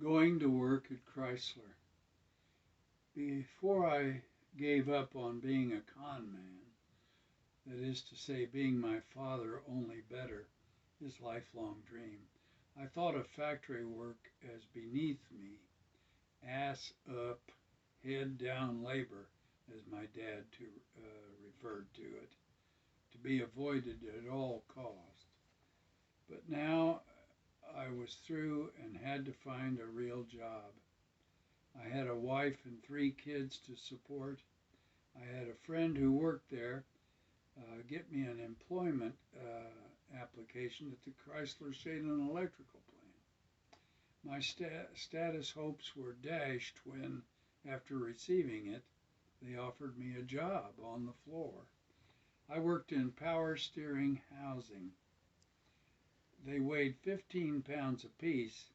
Going to work at Chrysler. Before I gave up on being a con man, that is to say, being my father only better, his lifelong dream, I thought of factory work as beneath me, ass up, head down labor, as my dad referred to it, to be avoided at all cost. But now I was through and had to find a real job. I had a wife and 3 kids to support. I had a friend who worked there get me an employment application at the Chrysler Shayland Electrical Plant. My status hopes were dashed when, after receiving it, they offered me a job on the floor. I worked in power steering housing. They weighed 15 pounds apiece,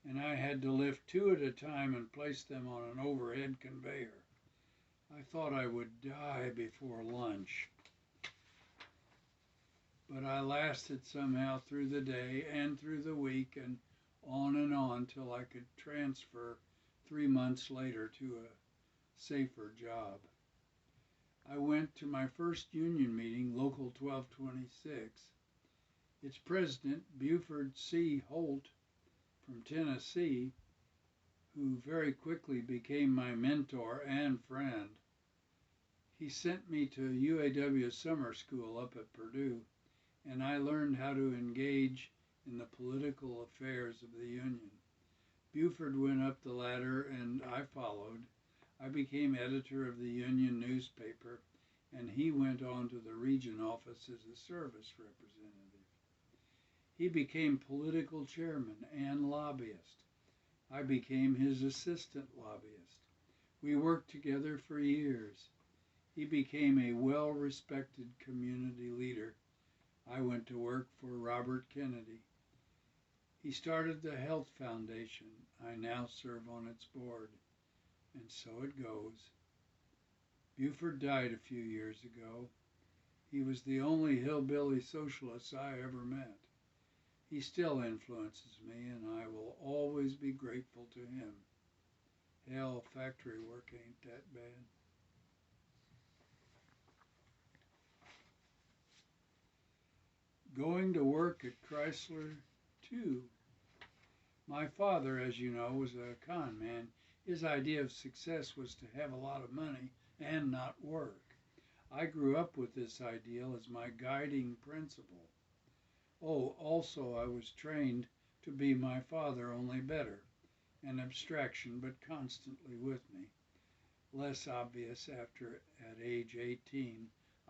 and I had to lift 2 at a time and place them on an overhead conveyor. I thought I would die before lunch, but I lasted somehow through the day and through the week and on till I could transfer 3 months later to a safer job. I went to my first union meeting, Local 1226. Its president, Buford C. Holt from Tennessee, who very quickly became my mentor and friend. He sent me to UAW summer school up at Purdue, and I learned how to engage in the political affairs of the union. Buford went up the ladder and I followed. I became editor of the union newspaper, and he went on to the region office as a service representative. He became political chairman and lobbyist. I became his assistant lobbyist. We worked together for years. He became a well-respected community leader. I went to work for Robert Kennedy. He started the Health Foundation. I now serve on its board. And so it goes. Buford died a few years ago. He was the only hillbilly socialist I ever met. He still influences me, and I will always be grateful to him. Hell, factory work ain't that bad. Going to work at Chrysler, too. My father, as you know, was a con man. His idea of success was to have a lot of money and not work. I grew up with this ideal as my guiding principle. Oh, also I was trained to be my father, only better, an abstraction but constantly with me. Less obvious after, at age 18,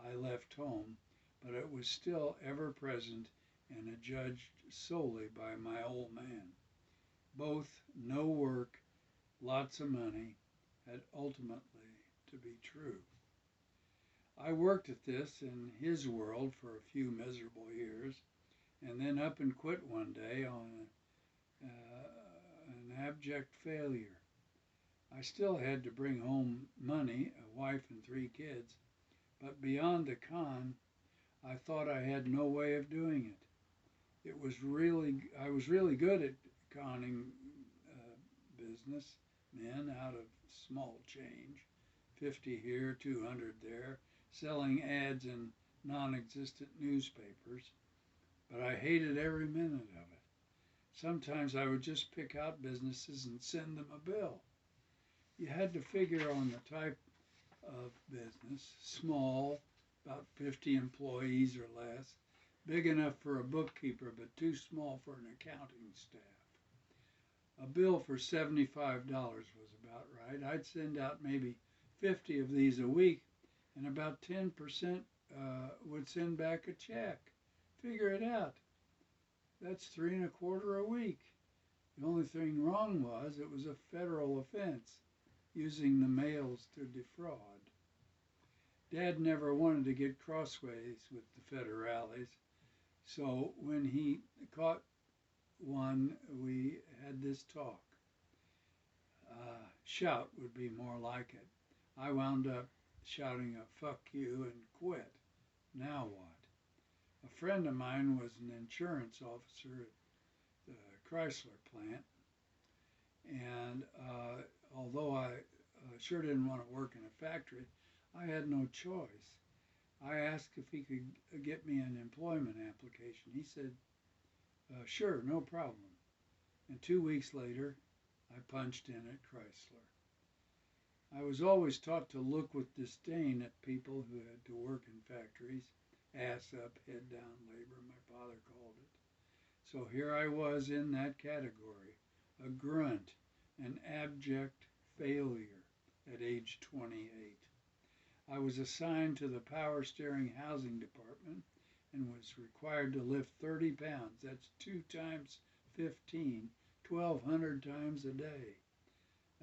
I left home, but it was still ever present and adjudged solely by my old man. Both no work, lots of money, had ultimately to be true. I worked at this in his world for a few miserable years, and then up and quit one day on an abject failure. I still had to bring home money, a wife and 3 kids, but beyond the con, I thought I had no way of doing it. I was really good at conning business men out of small change, 50 here, 200 there, selling ads in non-existent newspapers, but I hated every minute of it. Sometimes I would just pick out businesses and send them a bill. You had to figure on the type of business, small, about 50 employees or less, big enough for a bookkeeper but too small for an accounting staff. A bill for $75 was about right. I'd send out maybe 50 of these a week, and about 10% would send back a check. Figure it out. That's 3.25 a week. The only thing wrong was it was a federal offense, using the mails to defraud. Dad never wanted to get crossways with the federales, so when he caught one, we had this talk. Shout would be more like it. I wound up shouting a fuck you and quit. Now what? A friend of mine was an insurance officer at the Chrysler plant. And although I sure didn't want to work in a factory, I had no choice. I asked if he could get me an employment application. He said, sure, no problem. And 2 weeks later, I punched in at Chrysler. I was always taught to look with disdain at people who had to work in factories, ass up, head down labor, my father called it. So here I was in that category, a grunt, an abject failure at age 28. I was assigned to the power steering housing department and was required to lift 30 pounds. That's 2 times 15, 1,200 times a day.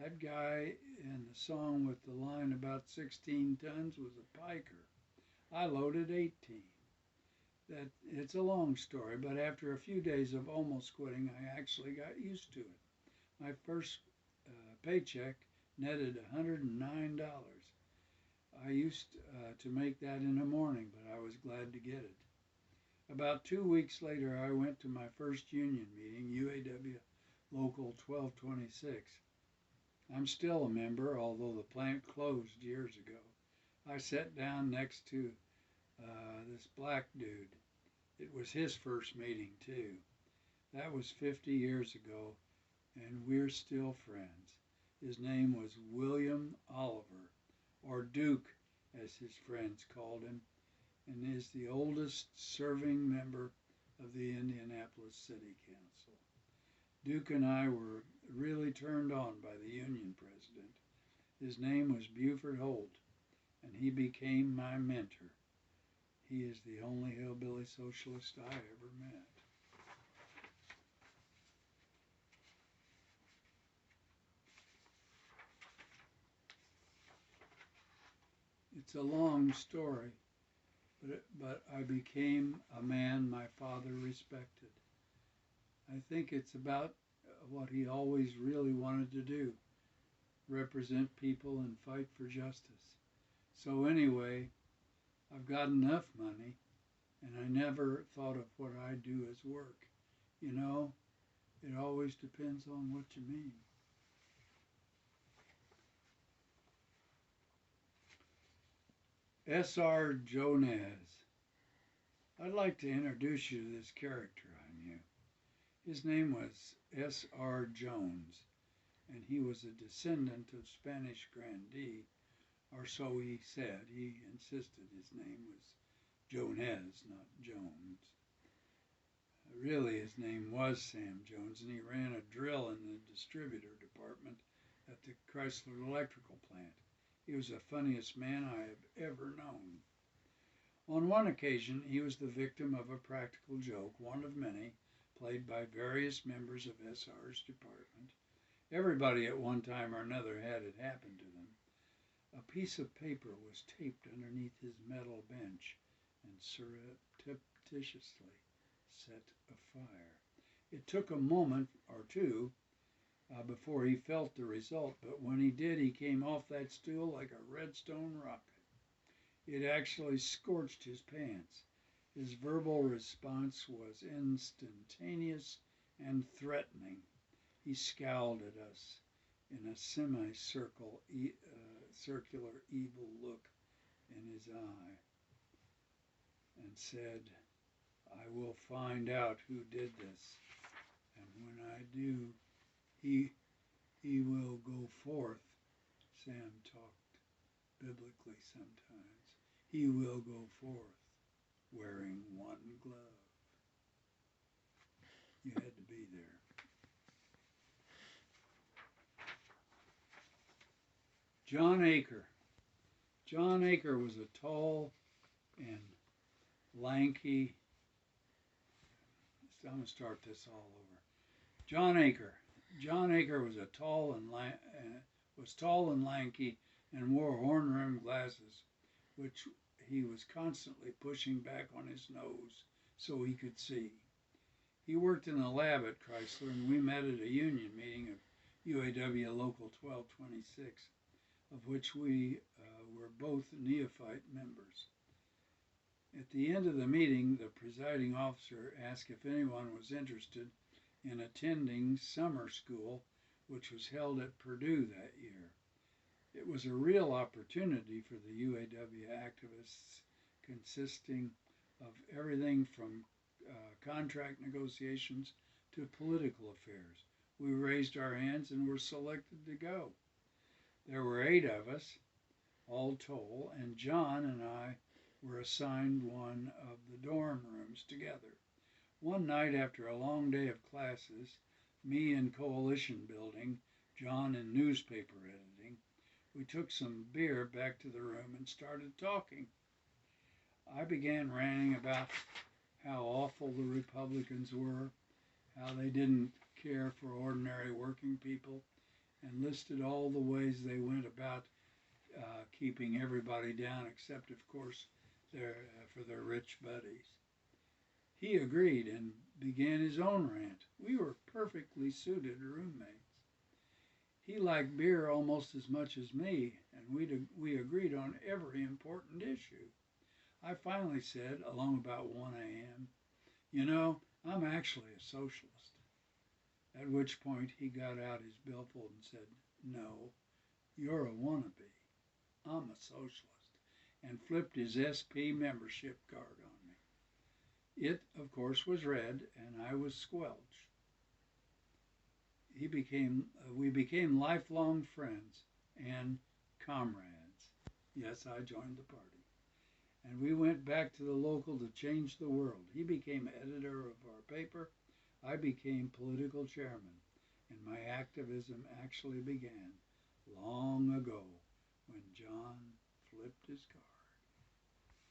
That guy in the song with the line about 16 tons was a piker. I loaded 18. It's a long story, but after a few days of almost quitting, I actually got used to it. My first paycheck netted $109. I used to make that in the morning, but I was glad to get it. About 2 weeks later, I went to my first union meeting, UAW Local 1226. I'm still a member, although the plant closed years ago. I sat down next to this black dude. It was his first meeting, too. That was 50 years ago, and we're still friends. His name was William Oliver, or Duke, as his friends called him, and is the oldest serving member of the Indianapolis City Council. Duke and I were really turned on by the union president. His name was Buford Holt, and he became my mentor. He is the only hillbilly socialist I ever met. It's a long story, but I became a man my father respected. I think it's about what he always really wanted to do, represent people and fight for justice. So anyway, I've got enough money, and I never thought of what I do as work. You know, it always depends on what you mean. S.R. Jones. I'd like to introduce you to this character I knew. His name was S.R. Jones, and he was a descendant of Spanish grandee, or so he said. He insisted his name was Jones, not Jones. Really, his name was Sam Jones, and he ran a drill in the distributor department at the Chrysler electrical plant. He was the funniest man I have ever known. On one occasion, he was the victim of a practical joke, one of many, played by various members of SR's department. Everybody at one time or another had it happen to them. A piece of paper was taped underneath his metal bench and surreptitiously set afire. It took a moment or two before he felt the result, but when he did, he came off that stool like a redstone rocket. It actually scorched his pants. His verbal response was instantaneous and threatening. He scowled at us in a semicircular evil look in his eye and said, "I will find out who did this, and when I do, he will go forth." Sam talked biblically sometimes. He will go forth wearing one glove. You had to be there. John Aker. John Aker was a tall and lanky. I'm going to start this all over. John Aker. John Aker was tall and lanky and wore horn-rimmed glasses, which he was constantly pushing back on his nose so he could see. He worked in a lab at Chrysler, and we met at a union meeting of UAW Local 1226, of which we were both neophyte members. At the end of the meeting, the presiding officer asked if anyone was interested in attending summer school which was held at Purdue that year. It was a real opportunity for the UAW activists, consisting of everything from contract negotiations to political affairs. We raised our hands and were selected to go. There were 8 of us, all told, and John and I were assigned one of the dorm rooms together. One night after a long day of classes, me in coalition building, John in newspaper editing, we took some beer back to the room and started talking. I began ranting about how awful the Republicans were, how they didn't care for ordinary working people, and listed all the ways they went about keeping everybody down, except, of course, for their rich buddies. He agreed and began his own rant. We were perfectly suited roommates. He liked beer almost as much as me, and we agreed on every important issue. I finally said, along about 1 a.m., "You know, I'm actually a socialist." At which point he got out his billfold and said, "No, you're a wannabe. I'm a socialist," and flipped his SP membership card on me. It, of course, was read, and I was squelched. We became lifelong friends and comrades. Yes, I joined the party. And we went back to the local to change the world. He became editor of our paper. I became political chairman. And my activism actually began long ago when John flipped his card.